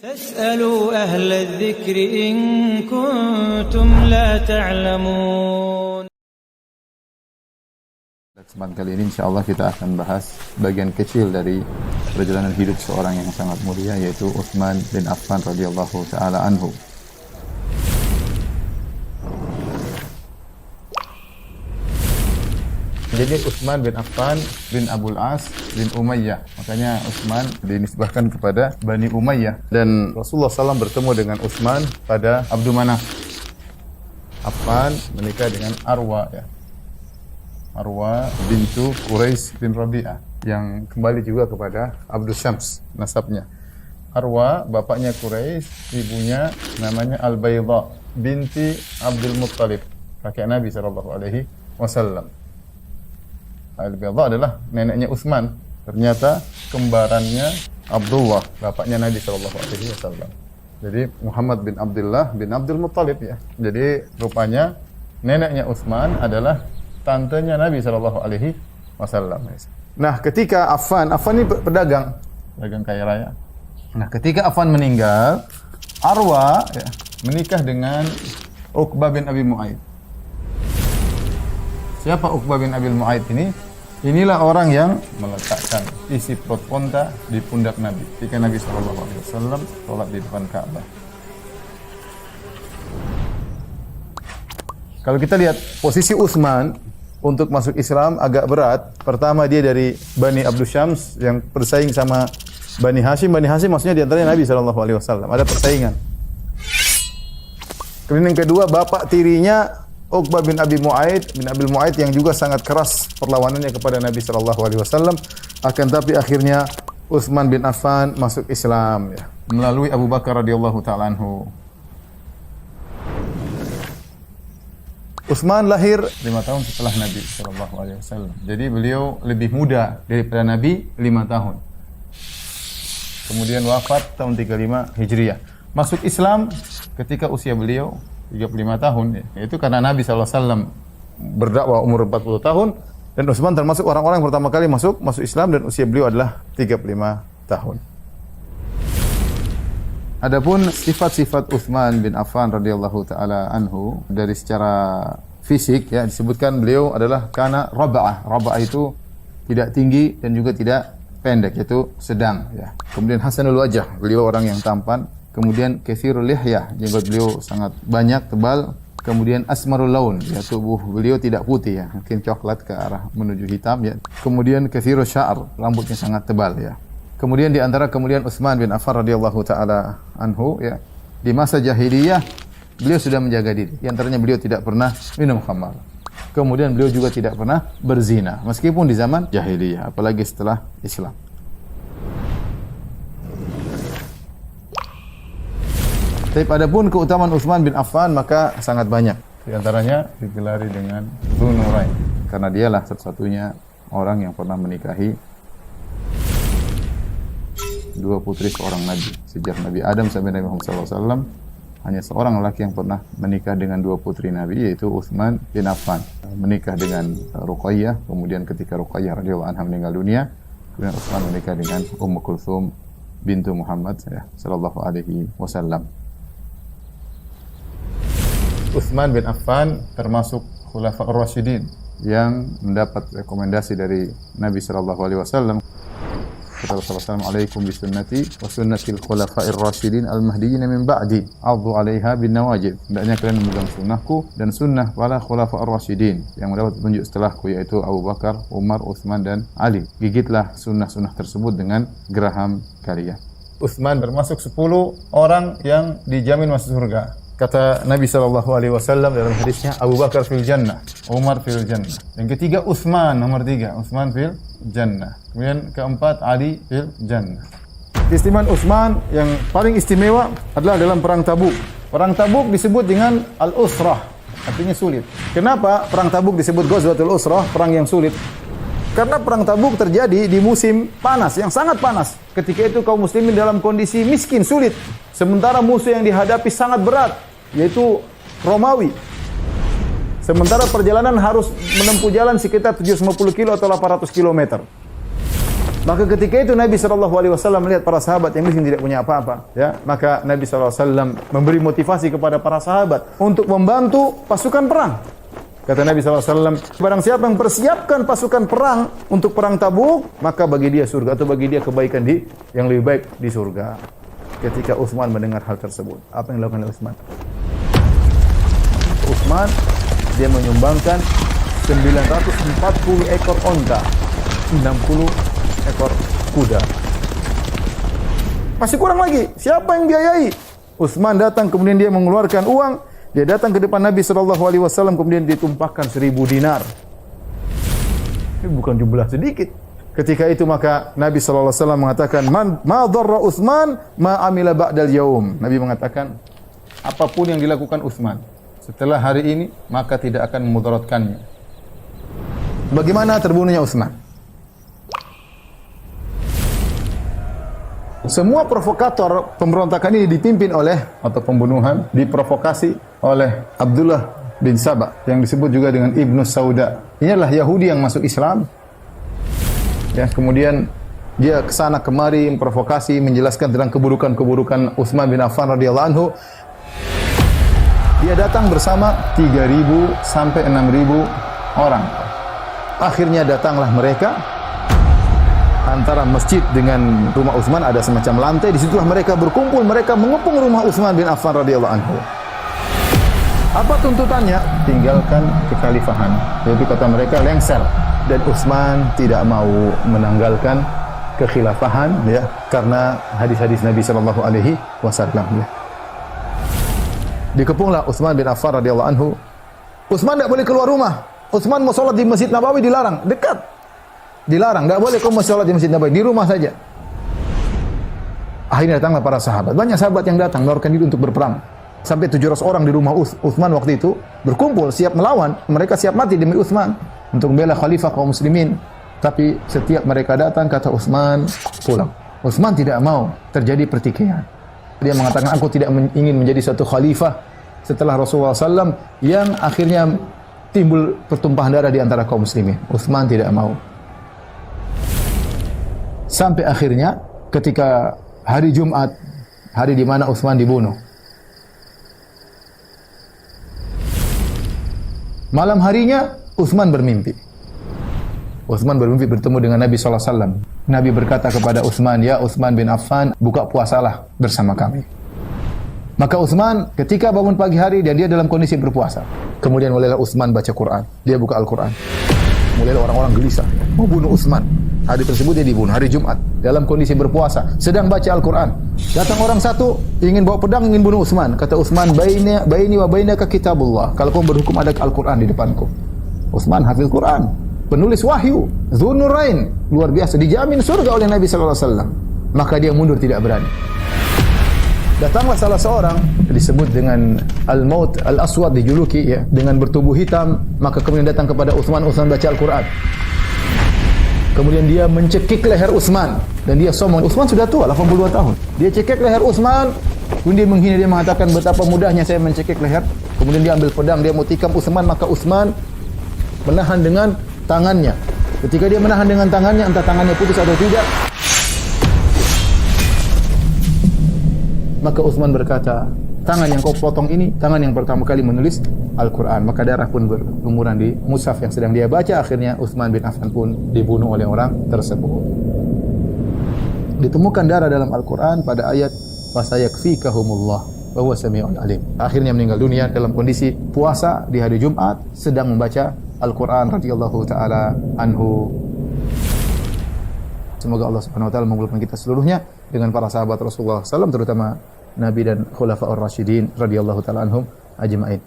فاسألوا أهل الذكر إن كنتم لا تعلمون. Kesempatan kali ini insyaallah kita akan bahas bagian kecil dari perjalanan hidup seorang yang sangat mulia, yaitu Utsman bin Affan radhiyallahu taala anhu. Jadi Utsman bin Affan bin Abul As bin Umayyah. Makanya Utsman dinisbahkan kepada Bani Umayyah. Dan Rasulullah SAW bertemu dengan Utsman pada Abdu Manaf. Affan menikah dengan Arwa, ya. Arwa bintu Quraisy bin Rabi'ah, yang kembali juga kepada Abdus Syams nasabnya. Arwa bapaknya Quraisy, ibunya namanya Al-Bayda binti Abdul Muttalib, kakek Nabi sallallahu alaihi wasallam. Al-Bayda adalah neneknya Utsman. Ternyata kembarannya Abdullah, bapaknya Nabi sallallahu alaihi wasallam. Jadi Muhammad bin Abdullah bin Abdul Muttalib, ya. Jadi rupanya neneknya Utsman adalah tantenya Nabi sallallahu alaihi wasallam. Nah, ketika Affan ini pedagang kaya raya. Nah, ketika Affan meninggal, Arwa, ya, menikah dengan Uqbah bin Abi Mu'aid. Siapa Uqbah bin Abi Mu'aid ini? Inilah orang yang meletakkan isi perut unta di pundak Nabi ketika Nabi sallallahu alaihi wasallam salat di depan Ka'bah. Kalau kita lihat posisi Utsman untuk masuk Islam agak berat. Pertama, dia dari Bani Abdus Syams yang bersaing sama Bani Hashim. Bani Hashim maksudnya di antaranya Nabi sallallahu alaihi wasallam. Ada persaingan. Kemudian yang kedua, bapak tirinya Uqbah bin Abi Mu'aid bin Abil Mu'aid yang juga sangat keras perlawanannya kepada Nabi sallallahu alaihi wasallam. Akan tapi akhirnya Utsman bin Affan masuk Islam, ya, melalui Abu Bakar radhiyallahu taala anhu. Utsman lahir 5 tahun setelah Nabi sallallahu alaihi wasallam. Jadi beliau lebih muda daripada Nabi 5 tahun. Kemudian wafat tahun 35 Hijriah. Masuk Islam ketika usia beliau 35 tahun, ya. Itu karena Nabi sallallahu alaihi wasallam berdakwah umur 40 tahun dan Utsman termasuk orang-orang yang pertama kali masuk Islam, dan usia beliau adalah 35 tahun. Adapun sifat-sifat Utsman bin Affan radhiyallahu taala anhu dari secara fisik, ya, disebutkan beliau adalah kana raba'ah. Raba'ah itu tidak tinggi dan juga tidak pendek, yaitu sedang, ya. Kemudian hasanul wajah, beliau orang yang tampan. Kemudian katsirul lihyah, jenggot beliau sangat banyak, tebal. Kemudian asmarul laun, ya, tubuh beliau tidak putih, ya, mungkin coklat ke arah menuju hitam, ya. Kemudian katsirus sya'r, rambutnya sangat tebal, ya. Kemudian di antara kemuliaan Utsman bin Affan radhiyallahu taala anhu, ya, di masa jahiliyah beliau sudah menjaga diri. Di antaranya beliau tidak pernah minum khamar. Kemudian beliau juga tidak pernah berzina meskipun di zaman jahiliyah, apalagi setelah Islam. Tapi adapun keutamaan Utsman bin Affan maka sangat banyak. Di antaranya digelari dengan Dzunurain karena dialah satu-satunya orang yang pernah menikahi dua putri seorang nabi. Sejak Nabi Adam sampai Nabi Muhammad SAW, hanya seorang lelaki yang pernah menikah dengan dua putri Nabi, yaitu Utsman bin Affan. Menikah dengan Ruqayyah, kemudian ketika Ruqayyah radhiyallahu anha meninggal dunia, kemudian Utsman menikah dengan Ummu Kulthum bintu Muhammad, ya, sallallahu alaihi wasallam. Utsman bin Affan termasuk Khulafaur Rasyidin yang mendapat rekomendasi dari Nabi sallallahu alaihi wasallam. Kata Rasulullah, "Alaikum bisunnati wa sunnatil khulafa'ir rasyidin al-mahdiyyin min ba'di, 'addu 'alaiha bin nawajib." Hendaknya kalian memegang sunnahku dan sunnah para khulafa'ur rasyidin yang mendapat petunjuk setelahku, yaitu Abu Bakar, Umar, Utsman dan Ali. Gigitlah sunnah-sunnah tersebut dengan geraham kalian. Utsman termasuk 10 orang yang dijamin masuk surga. Kata Nabi sallallahu alaihi wasallam dalam hadisnya, Abu Bakar fil jannah, Umar fil jannah. Yang ketiga Utsman, nomor 3, Utsman fil jannah. Kemudian keempat Ali fil jannah. Keistimewaan Utsman yang paling istimewa adalah dalam perang Tabuk. Perang Tabuk disebut dengan al-usrah, artinya sulit. Kenapa perang Tabuk disebut Ghazwatul Usrah, perang yang sulit? Karena perang Tabuk terjadi di musim panas, yang sangat panas. Ketika itu kaum muslimin dalam kondisi miskin, sulit. Sementara musuh yang dihadapi sangat berat, yaitu Romawi. Sementara perjalanan harus menempuh jalan sekitar 750 kilo atau 800 kilometer. Maka ketika itu Nabi SAW melihat para sahabat yang miskin tidak punya apa-apa, ya, maka Nabi SAW memberi motivasi kepada para sahabat untuk membantu pasukan perang. Kata Nabi SAW, barang siapa yang persiapkan pasukan perang untuk perang Tabuk, maka bagi dia surga atau bagi dia kebaikan yang lebih baik di surga. Ketika Utsman mendengar hal tersebut, apa yang dilakukan oleh Utsman? Utsman dia menyumbangkan 940 ekor onta, 60 ekor kuda. Masih kurang lagi. Siapa yang biayai? Utsman datang, kemudian dia mengeluarkan uang. Dia datang ke depan Nabi SAW, kemudian ditumpahkan 1000 dinar. Ini bukan jumlah sedikit. Ketika itu maka Nabi SAW mengatakan, ma dharra Utsman ma amila ba'dal yaum. Nabi mengatakan, apapun yang dilakukan Utsman setelah hari ini, maka tidak akan memudaratkannya. Bagaimana terbunuhnya Utsman? Semua provokator pemberontakan ini dipimpin oleh, atau pembunuhan diprovokasi oleh Abdullah bin Saba yang disebut juga dengan Ibnu Sauda. Ini adalah Yahudi yang masuk Islam. Ya, kemudian dia kesana kemari memprovokasi, menjelaskan tentang keburukan-keburukan Utsman bin Affan radhiyallahu anhu. Dia datang bersama 3.000 sampai 6.000 orang. Akhirnya datanglah mereka. Antara masjid dengan rumah Utsman ada semacam lantai, disitulah mereka berkumpul, mereka mengepung rumah Utsman bin Affan radhiyallahu anhu. Apa tuntutannya? Tinggalkan kekhalifahan. Yaitu kata mereka lengser, dan Utsman tidak mau menanggalkan kekhilafahan, ya, karena hadis-hadis Nabi sallallahu alaihi wasallam, ya. Dikepunglah Utsman bin Affan radhiyallahu anhu. Utsman tidak boleh keluar rumah. Utsman mau salat di Masjid Nabawi dilarang, dekat. Dilarang, enggak boleh kamu salat di Masjid Nabawi, di rumah saja. Akhirnya datanglah para sahabat. Banyak sahabat yang datang menawarkan diri untuk berperang. Sampai 700 orang di rumah Utsman waktu itu berkumpul siap melawan. Mereka siap mati demi Utsman untuk membela khalifah kaum muslimin. Tapi setiap mereka datang kata Utsman pulang. Utsman tidak mau terjadi pertikaian. Dia mengatakan aku tidak ingin menjadi satu khalifah setelah Rasulullah SAW yang akhirnya timbul pertumpahan darah di antara kaum muslimin. Utsman tidak mau. Sampai akhirnya ketika hari Jumat, hari di mana Utsman dibunuh. Malam harinya Utsman bermimpi. Utsman bermimpi bertemu dengan Nabi SAW. Nabi berkata kepada Utsman, ya Utsman bin Affan, buka puasalah bersama kami. Maka Utsman ketika bangun pagi hari dan dia dalam kondisi berpuasa. Kemudian mulailah Utsman baca Quran. Dia buka Al-Quran. Mulailah orang-orang gelisah mau bunuh Utsman. Hari tersebut dia dibunuh, hari Jumat, dalam kondisi berpuasa, sedang baca Al-Quran. Datang orang satu, ingin bawa pedang, ingin bunuh Utsman. Kata Utsman, baini wa bainaka kitabullah. Kalau kau berhukum ada Al-Quran di depanku. Utsman hafil Quran, penulis wahyu, Dzunurain, luar biasa, dijamin surga oleh Nabi SAW. Maka dia mundur, tidak berani. Datanglah salah seorang, disebut dengan Al-Maut Al-Aswad, dijuluki, ya, dengan bertubuh hitam. Maka kemudian datang kepada Utsman, Utsman baca Al-Quran. Kemudian dia mencekik leher Utsman dan dia sombong. Utsman sudah tua, 82 tahun. Dia cekik leher Utsman, kemudian dia menghina, dia mengatakan betapa mudahnya saya mencekik leher. Kemudian dia ambil pedang, dia mau tikam Utsman, maka Utsman menahan dengan tangannya. Ketika dia menahan dengan tangannya, entah tangannya putus atau tidak, maka Utsman berkata, tangan yang kau potong ini, tangan yang pertama kali menulis Al-Quran. Maka darah pun berlumuran di mushaf yang sedang dia baca. Akhirnya Utsman bin Affan pun dibunuh oleh orang tersebut. Ditemukan darah dalam Al-Quran pada ayat fasayakfikahumullah wa huwa sami'un alim. Akhirnya meninggal dunia dalam kondisi puasa di hari Jumat, sedang membaca Al-Quran radhiyallahu taala anhu. Semoga Allah Subhanahu wa taala mengumpulkan kita seluruhnya dengan para sahabat Rasulullah SAW, terutama Nabi dan Khulafaur Rasyidin radhiyallahu taala anhum ajma'in.